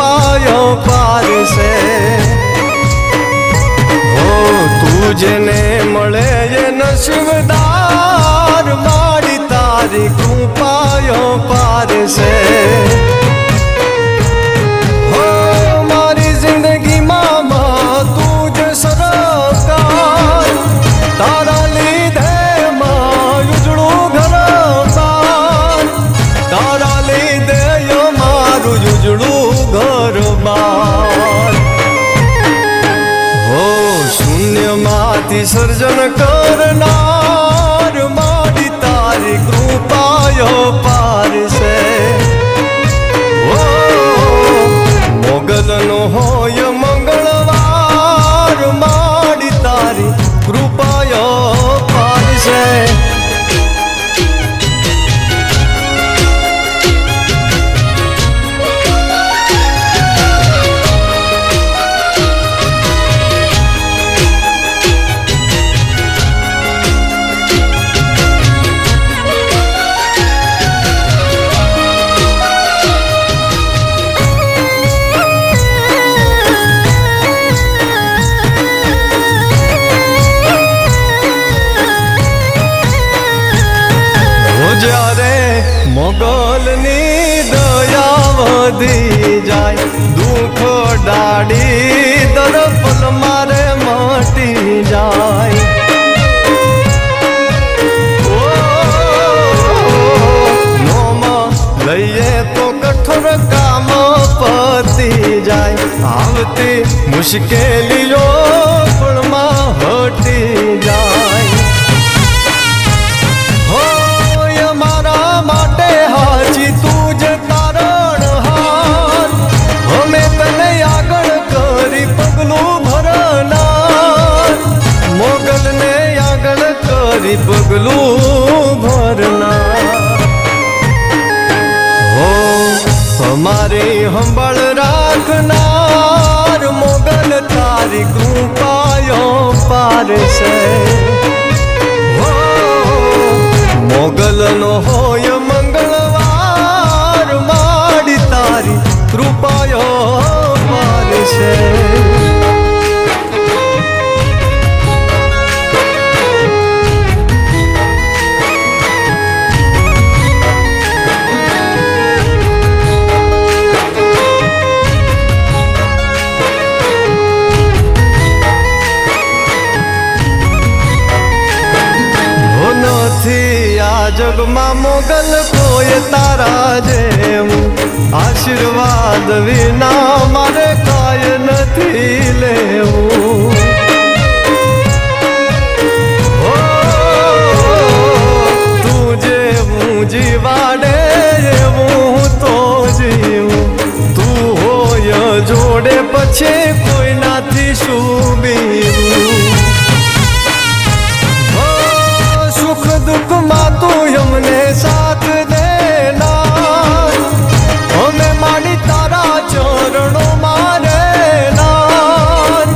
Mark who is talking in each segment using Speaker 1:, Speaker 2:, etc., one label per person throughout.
Speaker 1: કૃપાયો પાર છે હો તું જેને મળે એ નસીબદાર મારી તારી કૃપાયો પાર છે હો મારી જિંદગીમાં તું જ સરકાર તારા લીધે માં ઉજળું ઘર બાર તારા લીધે મારું ઉજળું ઘર બાર હો શૂન્યમાંથી સર્જન કરનાર મારી તારી કૃપાયો પાર છે હો મોગલનો હોય મંગળવાર મારી તારી કૃપાયો પાર છે જ્યારે મોગલની દયા વધી જાય દુઃખ ડાળી દરપલ મારે મટી જાય નોમાં લઈએ તો કઠોર કામ પતી જાય આવતી મુશ્કેલીઓ પળમાં હટી જાય માટે હાજી તું જ તારણહાર અમે તને આગળ કરી પગલું ભરનાર મોગલને આગળ કરી પગલું ભરનાર હો અમારી સંભાળ રાખનાર મોગલ તારી કૃપાયો પાર છે મોગલનો હોય મંગળવાર માડી તારી કૃપાયો પાર છે આ જગમાં મોગલ કોઈ તારા જેવું આશીર્વાદ વિના મારે કાય નથી લેવું હો તું જેવું જીવાડે એવું તો જીવું તું હોય જોડે પછી કોઈ નાથી શું બીવું સુખ દુઃખમાં તું અમને સાથ દેનાર અમે માડી તારા ચરણોમાં રહેનાર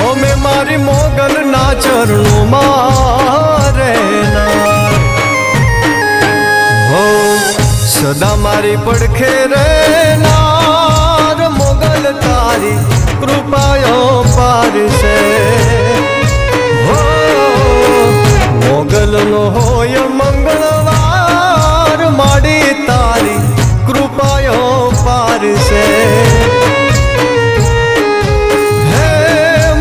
Speaker 1: અમે મારી મોગલના ચરણોમાં રહેનાર હો સદા મારી પડખે રહેનાર મોગલ તારી કૃપાયો પાર છે મોગલનો હોય મંગળવાર માડી તારી કૃપાયો પાર છે હે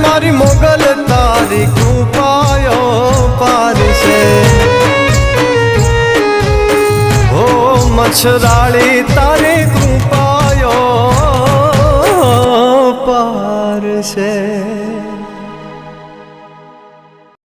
Speaker 1: મારી મોગલ તારી કૃપાયો પાર છે હો મચ્છરાળી તારી કૃપા